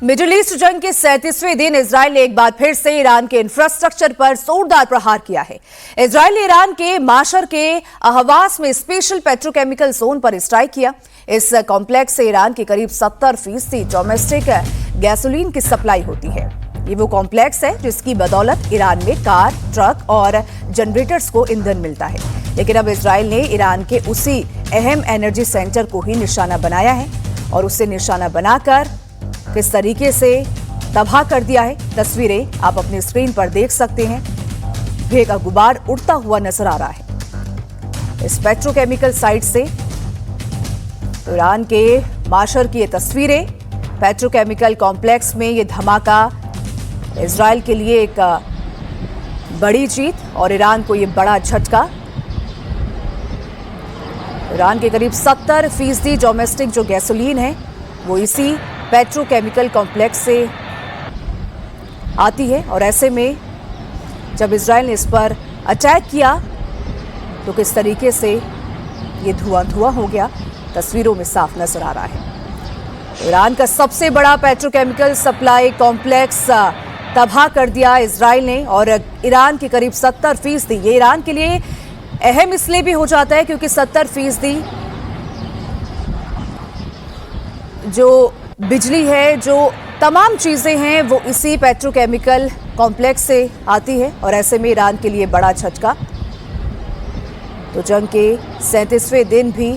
Middle east जंग के 37वें दिन इजरायल ने एक बार फिर से ईरान के इंफ्रास्ट्रक्चर पर जोरदार प्रहार किया है। इजरायल ने ईरान के माशर के अहवास में स्पेशल पेट्रोकेमिकल जोन पर स्ट्राइक किया। इस कॉम्प्लेक्स से ईरान की करीब 70% डोमेस्टिक गैसोलीन की सप्लाई होती है। ये वो कॉम्प्लेक्स है जिसकी बदौलत ईरान में कार, ट्रक और जनरेटर्स को ईंधन मिलता है। लेकिन अब इजरायल ने ईरान के उसी अहम एनर्जी सेंटर को ही निशाना बनाया है और उसे निशाना बनाकर किस तरीके से तबाह कर दिया है। तस्वीरें आप अपनी स्क्रीन पर देख सकते हैं। धुएं का गुबार उड़ता हुआ नजर आ रहा है इस पेट्रोकेमिकल साइट से। ईरान के माशर की ये तस्वीरें, पेट्रोकेमिकल कॉम्प्लेक्स में ये धमाका इजरायल के लिए एक बड़ी जीत और ईरान को ये बड़ा झटका। ईरान के करीब 70% डोमेस्टिक जो गैसोलीन है वो इसी पेट्रोकेमिकल कॉम्प्लेक्स से आती है और ऐसे में जब इजरायल ने इस पर अटैक किया तो किस तरीके से ये धुआं हो गया, तस्वीरों में साफ नजर आ रहा है। ईरान का सबसे बड़ा पेट्रोकेमिकल सप्लाई कॉम्प्लेक्स तबाह कर दिया इजरायल ने और ईरान के करीब 70%, ये ईरान के लिए अहम इसलिए भी हो जाता है क्योंकि 70% जो बिजली है, जो तमाम चीजें हैं वो इसी पेट्रोकेमिकल कॉम्प्लेक्स से आती है और ऐसे में ईरान के लिए बड़ा झटका। तो जंग के 37वें दिन भी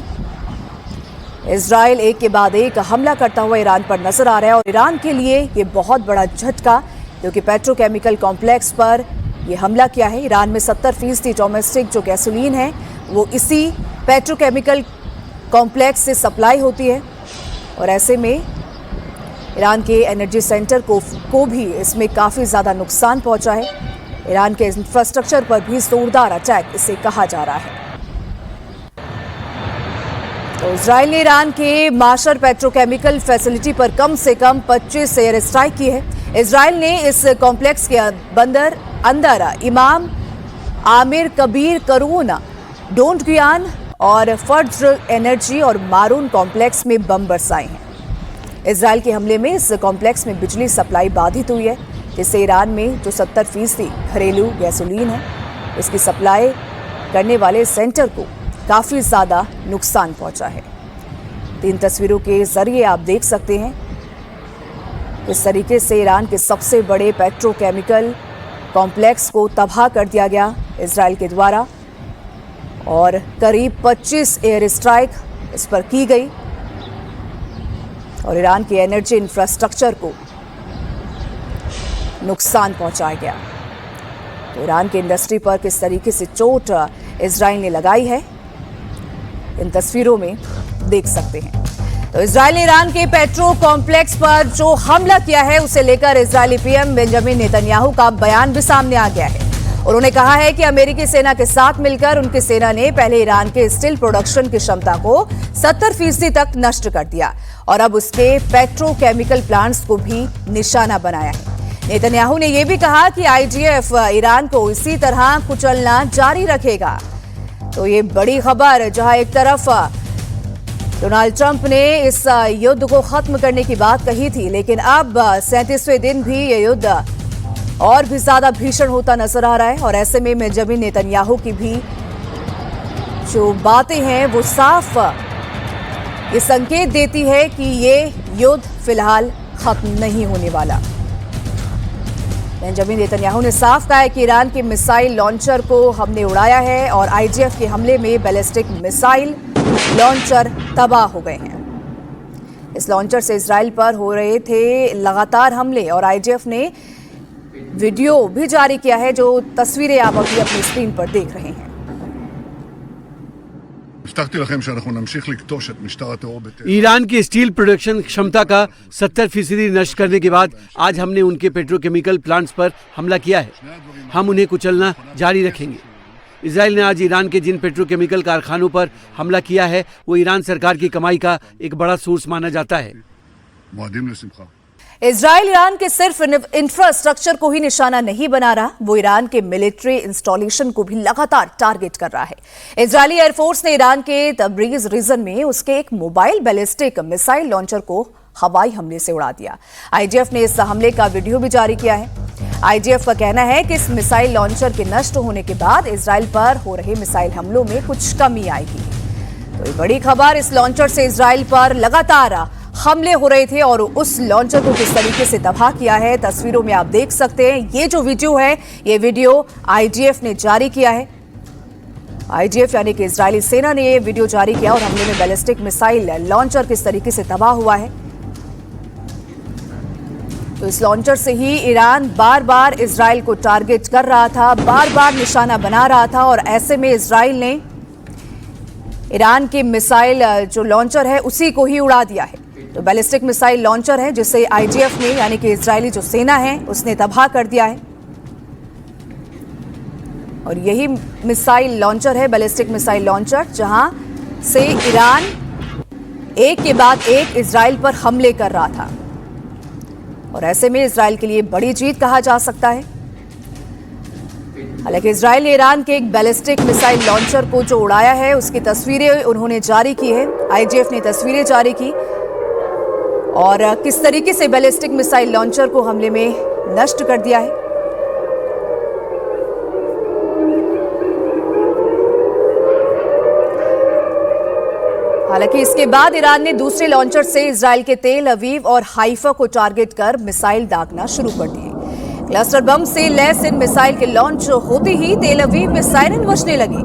इजरायल एक के बाद एक हमला करता हुआ ईरान पर नजर आ रहा है और ईरान के लिए ये बहुत बड़ा झटका क्योंकि पेट्रोकेमिकल कॉम्प्लेक्स पर ये हमला किया है। ईरान में 70% डोमेस्टिक जो गैसोलीन है वो इसी पेट्रोकेमिकल कॉम्प्लेक्स से सप्लाई होती है और ऐसे में ईरान के एनर्जी सेंटर को भी इसमें काफ़ी ज़्यादा नुकसान पहुंचा है। ईरान के इंफ्रास्ट्रक्चर पर भी जोरदार अटैक इसे कहा जा रहा है। तो इजरायल ने ईरान के माशर पेट्रोकेमिकल फैसिलिटी पर कम से कम 25 एयर स्ट्राइक की है। इजरायल ने इस कॉम्प्लेक्स के अंदर इमाम आमिर कबीर करून, डोंटगियान और फर्ज एनर्जी और मारून कॉम्प्लेक्स में बम बरसाए हैं। इजरायल के हमले में इस कॉम्प्लेक्स में बिजली सप्लाई बाधित हुई है जिससे ईरान में जो 70% घरेलू गैसोलीन है इसकी सप्लाई करने वाले सेंटर को काफ़ी ज़्यादा नुकसान पहुंचा है। 3 तस्वीरों के जरिए आप देख सकते हैं किस तरीके से ईरान के सबसे बड़े पेट्रोकेमिकल कॉम्प्लेक्स को तबाह कर दिया गया इजरायल के द्वारा और करीब 25 एयर स्ट्राइक इस पर की गई और ईरान के एनर्जी इंफ्रास्ट्रक्चर को नुकसान पहुंचाया गया। तो ईरान के इंडस्ट्री पर किस तरीके से चोट इजरायल ने लगाई है इन तस्वीरों में देख सकते हैं। तो इजरायल ने ईरान के पेट्रो कॉम्प्लेक्स पर जो हमला किया है उसे लेकर इजरायली पीएम बेंजामिन नेतन्याहू का बयान भी सामने आ गया है। उन्होंने कहा है कि अमेरिकी सेना के साथ मिलकर उनकी सेना ने पहले ईरान के स्टील प्रोडक्शन की क्षमता को 70% तक नष्ट कर दिया और अब उसके पेट्रोकेमिकल प्लांट्स को भी निशाना बनाया है। नेतन्याहू ने यह भी कहा कि आईडीएफ ईरान को इसी तरह कुचलना जारी रखेगा। तो ये बड़ी खबर, जहां एक तरफ डोनाल्ड ट्रंप ने इस युद्ध को खत्म करने की बात कही थी, लेकिन अब 37वें दिन भी ये युद्ध और भी ज्यादा भीषण होता नजर आ रहा है और ऐसे में बेंजामिन नेतन्याहू की भी जो बातें हैं वो साफ ये संकेत देती है कि ये युद्ध फिलहाल खत्म नहीं होने वाला। बेंजामिन नेतन्याहू ने साफ कहा है कि ईरान के मिसाइल लॉन्चर को हमने उड़ाया है और आईडीएफ के हमले में बैलिस्टिक मिसाइल लॉन्चर तबाह हो गए हैं। इस लॉन्चर से इजरायल पर हो रहे थे लगातार हमले और आईडीएफ ने वीडियो भी जारी किया है, जो तस्वीरें आप अभी अपनी स्क्रीन पर देख रहे हैं। ईरान की स्टील प्रोडक्शन क्षमता का 70% नष्ट करने के बाद आज हमने उनके पेट्रोकेमिकल प्लांट्स पर हमला किया है। हम उन्हें कुचलना जारी रखेंगे। इजरायल ने आज ईरान के जिन पेट्रोकेमिकल कारखानों पर हमला किया है वो ईरान सरकार की कमाई का एक बड़ा सोर्स माना जाता है। इजरायल ईरान के सिर्फ इंफ्रास्ट्रक्चर को ही निशाना नहीं बना रहा, वो ईरान के मिलिट्री इंस्टॉलेशन को भी लगातार टारगेट कर रहा है। इजरायली एयरफोर्स ने ईरान के तब्रीज रीजन में उसके एक मोबाइल बैलिस्टिक मिसाइल लॉन्चर को हवाई हमले से उड़ा दिया। आईडीएफ ने इस हमले का वीडियो भी जारी किया है। आईडीएफ का कहना है कि इस मिसाइल लॉन्चर के नष्ट होने के बाद इजराइल पर हो रहे मिसाइल हमलों में कुछ कमी आएगी। तो ये बड़ी खबर, इस लॉन्चर से इजराइल पर लगातार हमले हो रहे थे और उस लॉन्चर को किस तरीके से तबाह किया है तस्वीरों में आप देख सकते हैं। ये जो वीडियो है, ये वीडियो आईडीएफ ने जारी किया है। आईडीएफ यानी कि इजरायली सेना ने ये वीडियो जारी किया और हमले में बैलिस्टिक मिसाइल लॉन्चर किस तरीके से तबाह हुआ है। तो इस लॉन्चर से ही ईरान बार बार इजराइल को टारगेट कर रहा था, बार बार निशाना बना रहा था और ऐसे में इजराइल ने ईरान की मिसाइल जो लॉन्चर है उसी को ही उड़ा दिया है। तो बैलिस्टिक मिसाइल लॉन्चर है जिसे आईडीएफ ने यानी कि इजरायली जो सेना है उसने तबाह कर दिया है और यही मिसाइल लॉन्चर है, बैलिस्टिक मिसाइल लॉन्चर, जहां से ईरान एक के बाद एक इजराइल पर हमले कर रहा था और ऐसे में इजराइल के लिए बड़ी जीत कहा जा सकता है। हालांकि इजराइल ने ईरान के एक बैलिस्टिक मिसाइल लॉन्चर को जो उड़ाया है उसकी तस्वीरें उन्होंने जारी की है। आईडीएफ ने तस्वीरें जारी की और किस तरीके से बैलिस्टिक मिसाइल लॉन्चर को हमले में नष्ट कर दिया है। हालांकि इसके बाद ईरान ने दूसरे लॉन्चर से इजराइल के तेल अवीव और हाइफा को टारगेट कर मिसाइल दागना शुरू कर दिए। क्लस्टर बम से लैस इन मिसाइल के लॉन्च होते ही तेल अवीव में सायरन बजने लगे,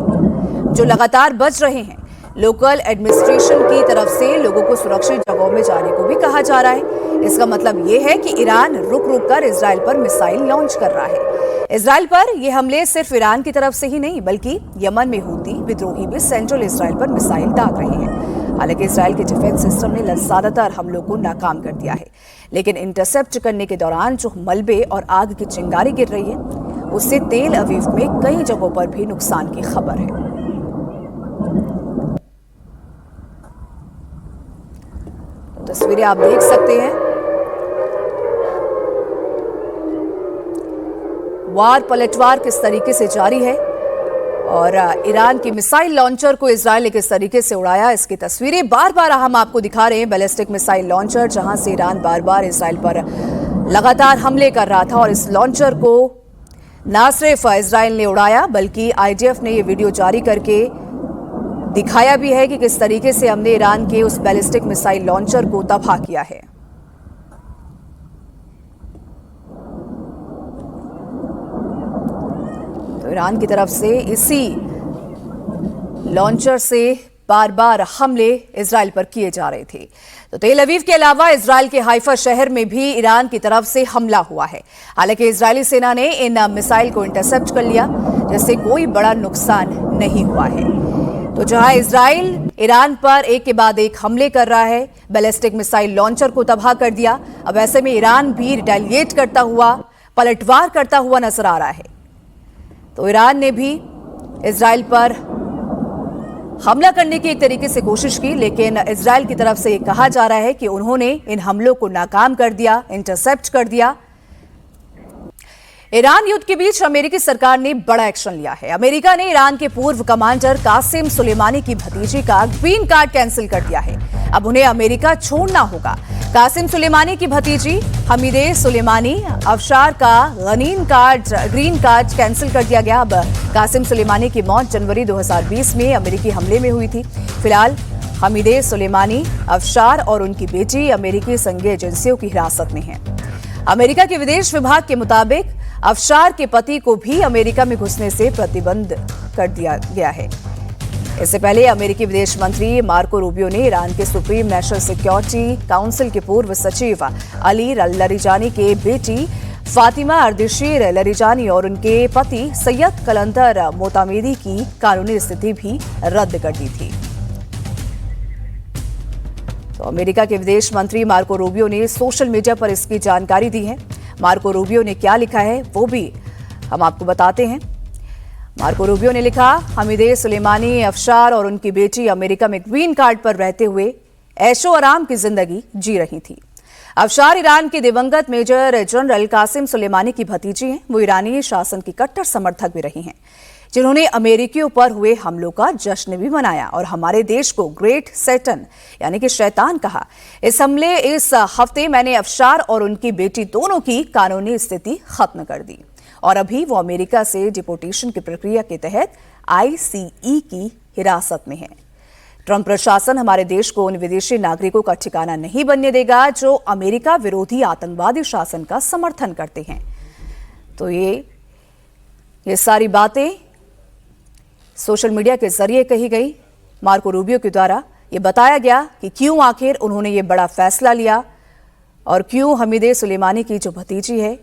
जो लगातार बज रहे हैं। लोकल एडमिनिस्ट्रेशन की तरफ से लोगों को सुरक्षित जगहों में जाने को भी कहा जा रहा है। इसका मतलब ये है कि ईरान रुक रुक कर इजराइल पर मिसाइल लॉन्च कर रहा है। इजराइल पर ये हमले सिर्फ ईरान की तरफ से ही नहीं बल्कि यमन में हूती विद्रोही भी सेंट्रल इजराइल पर मिसाइल दाग रहे हैं। हालांकि इजराइल के डिफेंस सिस्टम ने ज्यादातर हमलों को नाकाम कर दिया है, लेकिन इंटरसेप्ट करने के दौरान जो मलबे और आग की चिंगारी गिर रही है उससे तेल अवीव में कई जगहों पर भी नुकसान की खबर है। तो तस्वीरें आप देख सकते हैं। वार पलटवार किस तरीके से जारी है और ईरान की मिसाइल लॉन्चर को इजराइल ने किस तरीके से उड़ाया, इसकी तस्वीरें बार बार हम आपको दिखा रहे हैं। बैलिस्टिक मिसाइल लॉन्चर जहां से ईरान बार बार इजराइल पर लगातार हमले कर रहा था और इस लॉन्चर को न सिर्फ इजराइल ने उड़ाया बल्कि आईडीएफ ने ये वीडियो जारी करके दिखाया भी है कि किस तरीके से हमने ईरान के उस बैलिस्टिक मिसाइल लॉन्चर को तबाह किया है। तो ईरान की तरफ से इसी लॉन्चर से बार बार हमले इजराइल पर किए जा रहे थे। तो तेल अवीव के अलावा इजराइल के हाइफा शहर में भी ईरान की तरफ से हमला हुआ है। हालांकि इजरायली सेना ने इन मिसाइल को इंटरसेप्ट कर लिया, जिससे कोई बड़ा नुकसान नहीं हुआ है। तो जहां इजराइल ईरान पर एक के बाद एक हमले कर रहा है, बैलिस्टिक मिसाइल लॉन्चर को तबाह कर दिया, अब ऐसे में ईरान भी रिटेलिएट करता हुआ, पलटवार करता हुआ नजर आ रहा है। तो ईरान ने भी इजराइल पर हमला करने की एक तरीके से कोशिश की, लेकिन इजराइल की तरफ से ये कहा जा रहा है कि उन्होंने इन हमलों को नाकाम कर दिया, इंटरसेप्ट कर दिया। ईरान युद्ध के बीच अमेरिकी सरकार ने बड़ा एक्शन लिया है। अमेरिका ने ईरान के पूर्व कमांडर कासिम सुलेमानी की भतीजी का ग्रीन कार्ड कैंसिल कर दिया है। अब उन्हें अमेरिका छोड़ना होगा। कासिम सुलेमानी की भतीजी हमीदे सुलेमानी अफशार का ग्रीन कार्ड कैंसिल कर दिया गया। अब कासिम सुलेमानी की मौत जनवरी 2020 में अमेरिकी हमले में हुई थी। फिलहाल हमीदे सुलेमानी, अफशार और उनकी बेटी अमेरिकी संघीय एजेंसियों की हिरासत में हैं। अमेरिका के विदेश विभाग के मुताबिक अफशार के पति को भी अमेरिका में घुसने से प्रतिबंध कर दिया गया है। इससे पहले अमेरिकी विदेश मंत्री मार्को रूबियो ने ईरान के सुप्रीम नेशनल सिक्योरिटी काउंसिल के पूर्व सचिव अली लरिजानी के बेटी फातिमा अर्दिशीर लरिजानी और उनके पति सैयद कलंदर मोतामेदी की कानूनी स्थिति भी रद्द कर दी थी। तो अमेरिका के विदेश मंत्री मार्को रूबियो ने सोशल मीडिया पर इसकी जानकारी दी है। मार्को रूबियो ने क्या लिखा है वो भी हम आपको बताते हैं। मार्को रूबियो ने लिखा, हमीदे सुलेमानी, अफशार और उनकी बेटी अमेरिका में ग्रीन कार्ड पर रहते हुए ऐशो आराम की जिंदगी जी रही थी। अफशार ईरान के दिवंगत मेजर जनरल कासिम सुलेमानी की भतीजी हैं। वो ईरानी शासन की कट्टर समर्थक भी रही हैं। जिन्होंने अमेरिकियों पर हुए हमलों का जश्न भी मनाया और हमारे देश को ग्रेट सैटन यानी कि शैतान कहा। इस हफ्ते मैंने अफशार और उनकी बेटी दोनों की कानूनी स्थिति खत्म कर दी और अभी वो अमेरिका से डिपोर्टेशन की प्रक्रिया के तहत ICE की हिरासत में है। ट्रंप प्रशासन हमारे देश को उन विदेशी नागरिकों का ठिकाना नहीं बनने देगा जो अमेरिका विरोधी आतंकवादी शासन का समर्थन करते हैं। तो ये सारी बातें सोशल मीडिया के जरिए कही गई। मार्को रूबियो के द्वारा ये बताया गया कि क्यों आखिर उन्होंने ये बड़ा फैसला लिया और क्यों हमीदे सुलेमानी की जो भतीजी है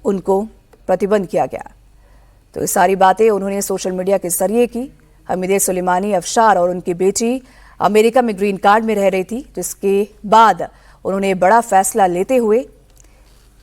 उनको प्रतिबंध किया गया। तो ये सारी बातें उन्होंने सोशल मीडिया के जरिए की। हमीदे सुलेमानी अफशार और उनकी बेटी अमेरिका में ग्रीन कार्ड में रह रही थी, जिसके बाद उन्होंने बड़ा फैसला लेते हुए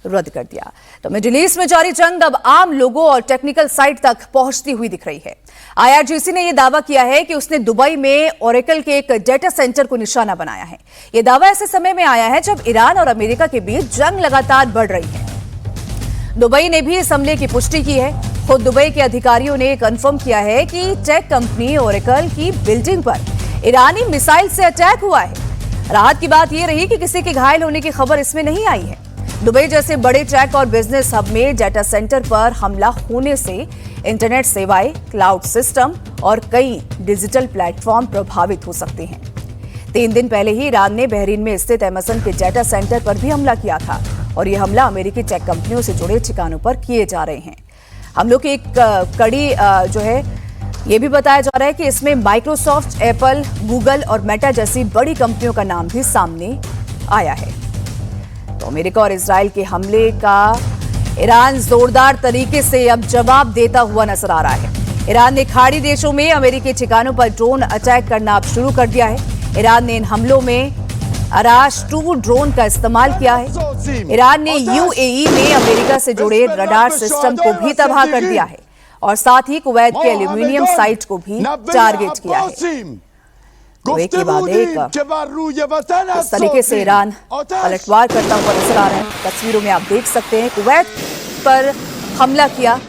रद्द कर दिया। तो मिडिल ईस्ट में जारी जंग अब आम लोगों और टेक्निकल साइट तक पहुंचती हुई दिख रही है। IRGC ने यह दावा किया है कि उसने दुबई में ओरेकल के एक डेटा सेंटर को निशाना बनाया है। यह दावा ऐसे समय में आया है जब ईरान और अमेरिका के बीच जंग लगातार बढ़ रही है। दुबई ने भी इस हमले की पुष्टि की है। खुद दुबई के अधिकारियों ने कंफर्म किया है कि टेक कंपनी ओरेकल की बिल्डिंग पर ईरानी मिसाइल से अटैक हुआ है। राहत की बात यह रही कि किसी के घायल होने की खबर इसमें नहीं आई है। दुबई जैसे बड़े टेक और बिजनेस हब में डाटा सेंटर पर हमला होने से इंटरनेट सेवाएं, क्लाउड सिस्टम और कई डिजिटल प्लेटफॉर्म प्रभावित हो सकते हैं। 3 दिन पहले ही ईरान ने बहरीन में स्थित अमेज़न के डाटा सेंटर पर भी हमला किया था और यह हमला अमेरिकी टेक कंपनियों से जुड़े ठिकानों पर किए जा रहे हैं। हमलों की एक कड़ी जो है ये भी बताया जा रहा है कि इसमें माइक्रोसॉफ्ट, एप्पल, गूगल और मेटा जैसी बड़ी कंपनियों का नाम भी सामने आया है। तो अमेरिका और इजराइल के हमले का ईरान जोरदार तरीके से अब जवाब देता हुआ नजर आ रहा है। ईरान ने खाड़ी देशों में अमेरिकी ठिकानों पर ड्रोन अटैक करना अब शुरू कर दिया है। ईरान ने इन हमलों में अराश 2 ड्रोन का इस्तेमाल किया है। ईरान ने UAE में अमेरिका से जुड़े रडार सिस्टम को भी तबाह कर दिया है और साथ ही कुवैत के एल्यूमिनियम साइट को भी टारगेट किया है। तो एक के बाद एक इस तरीके से ईरान पलटवार करता हुआ नजर आ रहा है। तस्वीरों में आप देख सकते हैं कुवैत पर हमला किया।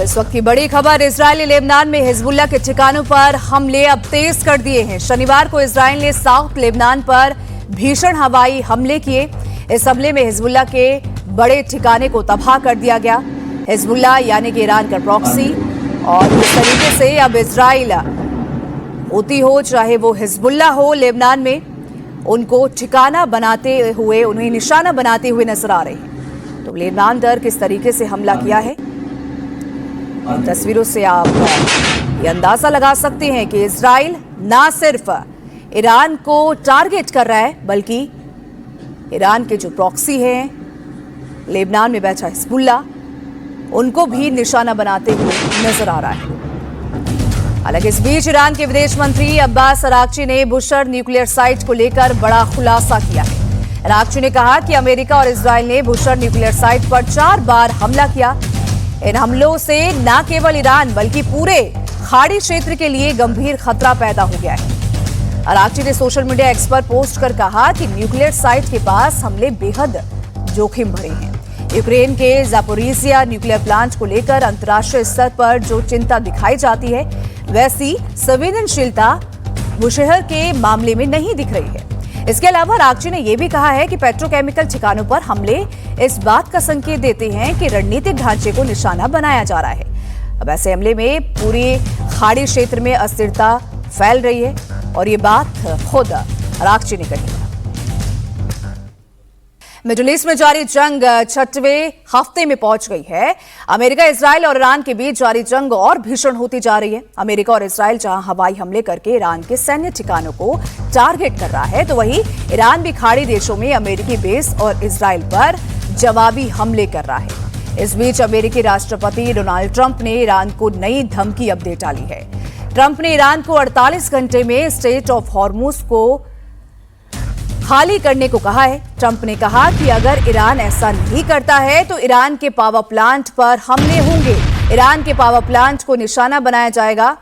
इस वक्त की बड़ी खबर, इजराइल लेबनान में हिजबुल्लाह के ठिकानों पर हमले अब तेज कर दिए हैं। शनिवार को इजराइल ने साउथ लेबनान पर भीषण हवाई हमले किए। इस हमले में हिजबुल्लाह के बड़े ठिकाने को तबाह कर दिया गया। हिजबुल्लाह यानी कि ईरान का प्रॉक्सी, और इस तरीके से अब इजराइल होती हो चाहे वो हिजबुल्लाह हो लेबनान में, उनको ठिकाना बनाते हुए, उन्हें निशाना बनाते हुए नजर आ रहे हैं। तो लेबनान पर किस तरीके से हमला किया है, इन तस्वीरों से आप ये अंदाजा लगा सकते हैं कि इजराइल ना सिर्फ ईरान को टारगेट कर रहा है बल्कि ईरान के जो प्रॉक्सी हैं लेबनान में बैठा हिजबुल्लाह, उनको भी निशाना बनाते हुए नजर आ रहा है। हालांकि इस बीच ईरान के विदेश मंत्री अब्बास अराक्ची ने बुशर न्यूक्लियर साइट को लेकर बड़ा खुलासा किया है। अराक्ची ने कहा कि अमेरिका और इजराइल ने बुशर न्यूक्लियर साइट पर 4 बार हमला किया। इन हमलों से न केवल ईरान बल्कि पूरे खाड़ी क्षेत्र के लिए गंभीर खतरा पैदा हो गया है। अराक्ची ने सोशल मीडिया एक्स पर पोस्ट कर कहा कि न्यूक्लियर साइट के पास हमले बेहद जोखिम भरे हैं। यूक्रेन के जापोरिजिया न्यूक्लियर प्लांट को लेकर अंतर्राष्ट्रीय स्तर पर जो चिंता दिखाई जाती है, वैसी संवेदनशीलता बुशहर के मामले में नहीं दिख रही है। इसके अलावा अराक्ची ने यह भी कहा है कि पेट्रोकेमिकल ठिकानों पर हमले इस बात का संकेत देते हैं कि रणनीतिक ढांचे को निशाना बनाया जा रहा है। अब ऐसे हमले में पूरी खाड़ी क्षेत्र में अस्थिरता फैल रही है और ये बात खुद अराक्ची ने कही। मिडिल ईस्ट में जारी जंग 6वें हफ्ते में पहुंच गई है। अमेरिका, इजराइल और ईरान के बीच जारी जंग और भीषण होती जा रही है। अमेरिका और इजराइल जहां हवाई हमले करके ईरान के सैन्य ठिकानों को टारगेट कर रहा है, तो वहीं ईरान भी खाड़ी देशों में अमेरिकी बेस और इजराइल पर जवाबी हमले कर रहा है। इस बीच अमेरिकी राष्ट्रपति डोनाल्ड ट्रंप ने ईरान को नई धमकी अब दे डाली है। ट्रंप ने ईरान को 48 घंटे में स्ट्रेट ऑफ हॉर्मुज को खाली करने को कहा है। ट्रंप ने कहा कि अगर ईरान ऐसा नहीं करता है तो ईरान के पावर प्लांट पर हमले होंगे, ईरान के पावर प्लांट को निशाना बनाया जाएगा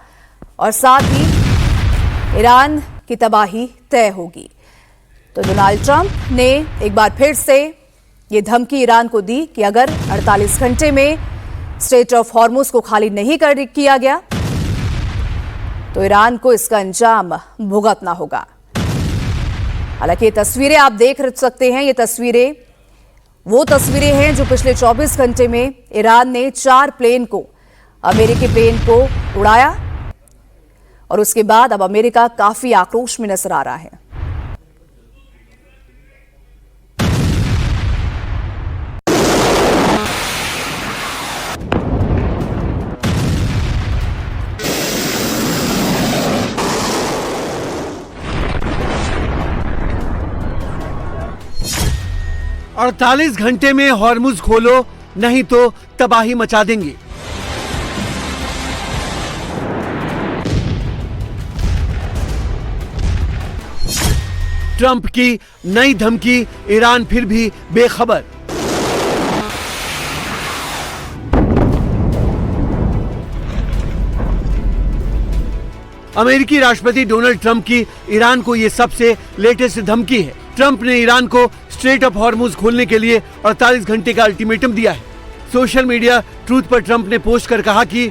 और साथ ही ईरान की तबाही तय होगी। तो डोनाल्ड ट्रंप ने एक बार फिर से ये धमकी ईरान को दी कि अगर 48 घंटे में स्ट्रेट ऑफ हॉर्मुज को खाली नहीं किया गया तो ईरान को इसका अंजाम भुगतना होगा। हालांकि ये तस्वीरें आप देख सकते हैं, ये तस्वीरें वो तस्वीरें हैं जो पिछले 24 घंटे में ईरान ने 4 प्लेन को, अमेरिकी प्लेन को उड़ाया और उसके बाद अब अमेरिका काफी आक्रोश में नजर आ रहा है। और 48 घंटे में हॉर्मुज खोलो, नहीं तो तबाही मचा देंगे। ट्रंप की नई धमकी, ईरान फिर भी बेखबर। अमेरिकी राष्ट्रपति डोनाल्ड ट्रंप की ईरान को यह सबसे लेटेस्ट धमकी है। ट्रंप ने ईरान को स्ट्रेट ऑफ हॉर्मुज खोलने के लिए 48 घंटे का अल्टीमेटम दिया है। सोशल मीडिया ट्रूथ पर ट्रंप ने पोस्ट कर कहा कि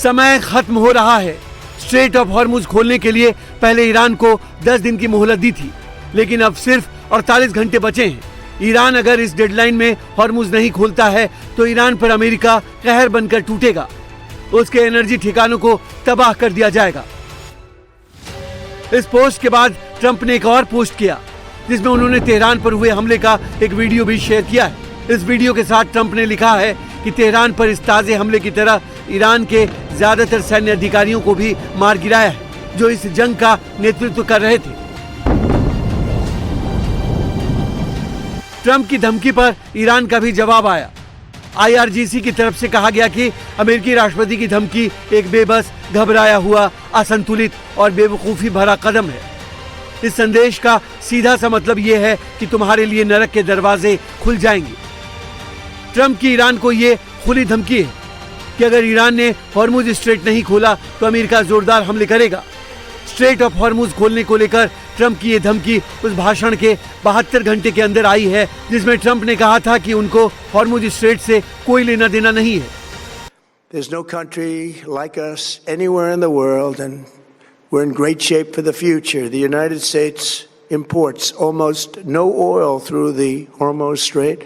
समय खत्म हो रहा है। स्ट्रेट ऑफ हॉर्मुज खोलने के लिए पहले ईरान को 10 दिन की मोहलत दी थी, लेकिन अब सिर्फ 48 घंटे बचे हैं। ईरान अगर इस डेडलाइन में हॉर्मुज नहीं खोलता है तो ईरान पर अमेरिका कहर बनकर टूटेगा, उसके एनर्जी ठिकानों को तबाह कर दिया जाएगा। इस पोस्ट के बाद ट्रंप ने एक और पोस्ट किया जिसमें उन्होंने तेहरान पर हुए हमले का एक वीडियो भी शेयर किया है। इस वीडियो के साथ ट्रंप ने लिखा है कि तेहरान पर इस ताजे हमले की तरह ईरान के ज्यादातर सैन्य अधिकारियों को भी मार गिराया है जो इस जंग का नेतृत्व कर रहे थे। ट्रंप की धमकी पर ईरान का भी जवाब आया। IRGC की तरफ से कहा गया कि अमेरिकी राष्ट्रपति की धमकी एक बेबस, घबराया हुआ, असंतुलित और बेवकूफी भरा कदम है। इस संदेश का सीधा सा मतलब यह है कि तुम्हारे लिए नरक के दरवाजे खुल जाएंगे। ट्रंप की ईरान को यह खुली धमकी है कि अगर ईरान ने हॉर्मुज स्ट्रेट नहीं खोला तो अमेरिका जोरदार हमले करेगा। स्ट्रेट ऑफ हॉर्मुज खोलने को लेकर ट्रंप की यह धमकी उस भाषण के 72 घंटे के अंदर आई है जिसमें ट्रंप ने कहा था कि उनको हॉर्मुज स्ट्रेट से कोई लेना देना नहीं है। There's no country like us anywhere in the world, and we're in great shape for the future. The United States imports almost no oil through the Hormuz Strait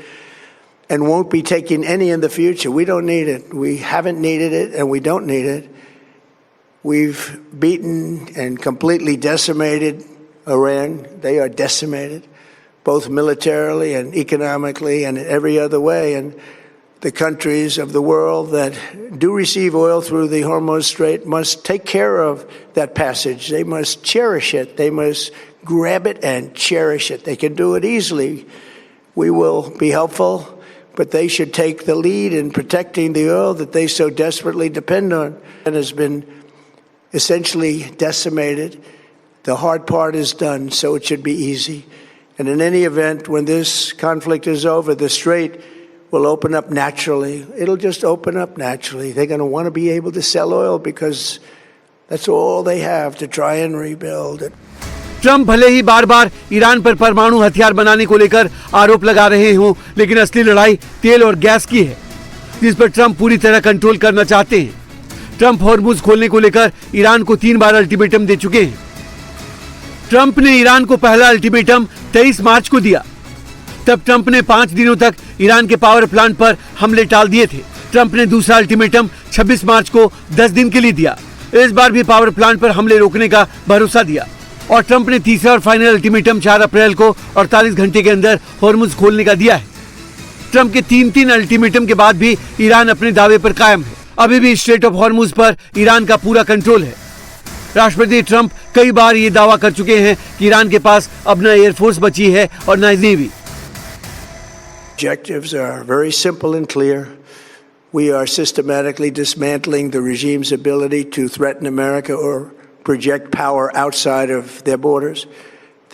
and won't be taking any in the future. We don't need it. We haven't needed it, and we don't need it. We've beaten and completely decimated Iran. They are decimated, both militarily and economically and in every other way. And the countries of the world that do receive oil through the Hormuz Strait must take care of that passage. They must cherish it. They must grab it and cherish it. They can do it easily. We will be helpful, but they should take the lead in protecting the oil that they so desperately depend on and has been essentially decimated. The hard part is done, so it should be easy. And in any event, when this conflict is over, the Strait will open up naturally. It'll just open up naturally. They're going to want to be able to sell oil because that's all they have to try and rebuild it. Trump भले ही बार बार Iran पर परमाणु हथियार बनाने को लेकर आरोप लगा रहे हों, लेकिन असली लड़ाई तेल और गैस की है जिस पर ट्रंप पूरी तरह कंट्रोल करना चाहते हैं। ट्रंप हॉर्मुज खोलने को लेकर ईरान को 3 बार अल्टीमेटम दे चुके हैं। ट्रंप ने ईरान को पहला अल्टीमेटम 23 मार्च को दिया। तब ट्रंप ने 5 दिनों तक ईरान के पावर प्लांट पर हमले टाल दिए थे। ट्रंप ने दूसरा अल्टीमेटम 26 मार्च को 10 दिन के लिए दिया। इस बार भी पावर प्लांट पर हमले रोकने का भरोसा दिया। और ट्रंप ने तीसरा और फाइनल अल्टीमेटम 4 अप्रैल को 48 घंटे के अंदर हॉर्मुज खोलने का दिया है। ट्रंप के 3 अल्टीमेटम के बाद भी ईरान अपने दावे पर कायम है। अभी भी स्ट्रेट ऑफ हॉर्मुज पर ईरान का पूरा कंट्रोल है। राष्ट्रपति ट्रंप कई बार ये दावा कर चुके हैं कि ईरान के पास अब न एयरफोर्स बची है और न navy. Objectives are very simple and clear. We are systematically dismantling the regime's ability to threaten America or project power outside of their borders.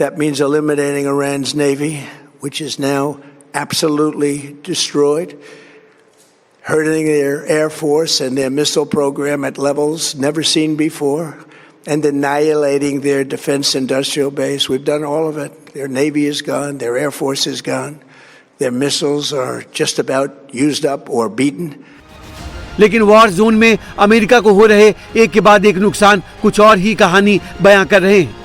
That means eliminating Iran's navy, which is now absolutely destroyed, hurting their air force and their missile program at levels never seen before, and annihilating their defense industrial base. We've done all of it. Their navy is gone, their air force is gone, their missiles are just about used up or beaten. लेकिन war zone में America को हो रहे एक के बाद एक नुकसान कुछ और ही कहानी बयां कर रहे हैं।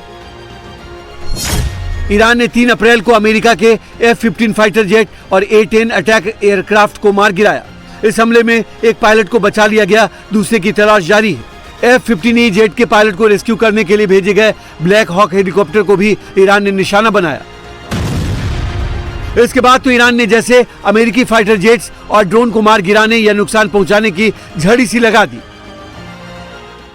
ईरान ने 3 अप्रैल को अमेरिका के F-15 फाइटर जेट और A-10 अटैक एयरक्राफ्ट को मार गिराया। इस हमले में एक पायलट को बचा लिया गया, दूसरे की तलाश जारी है। F-15E जेट के पायलट को रेस्क्यू करने के लिए भेजे गए ब्लैक हॉक हेलीकॉप्टर को भी ईरान ने निशाना बनाया। इसके बाद तो ईरान ने जैसे अमेरिकी फाइटर जेट्स और ड्रोन को मार गिराने या नुकसान पहुंचाने की झड़ी सी लगा दी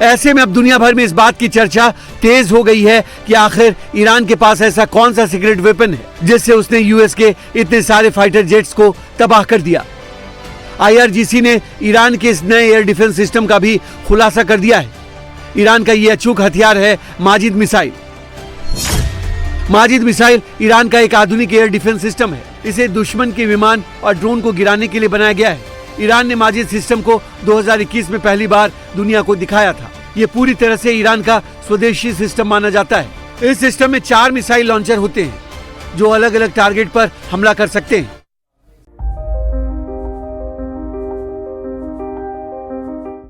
ऐसे में अब दुनिया भर में इस बात की चर्चा तेज हो गई है कि आखिर ईरान के पास ऐसा कौन सा सीक्रेट वेपन है जिससे उसने यूएस के इतने सारे फाइटर जेट्स को तबाह कर दिया। IRGC ने ईरान के इस नए एयर डिफेंस सिस्टम का भी खुलासा कर दिया है। ईरान का ये अचूक हथियार है Majid missile. Majid missile Iran का एक आधुनिक एयर डिफेंस सिस्टम है। इसे दुश्मन के विमान और ड्रोन को गिराने के लिए बनाया गया है। ईरान ने माजिद सिस्टम को 2021 में पहली बार दुनिया को दिखाया था। ये पूरी तरह से ईरान का स्वदेशी सिस्टम माना जाता है। इस सिस्टम में 4 मिसाइल लॉन्चर होते हैं जो अलग अलग टारगेट पर हमला कर सकते हैं।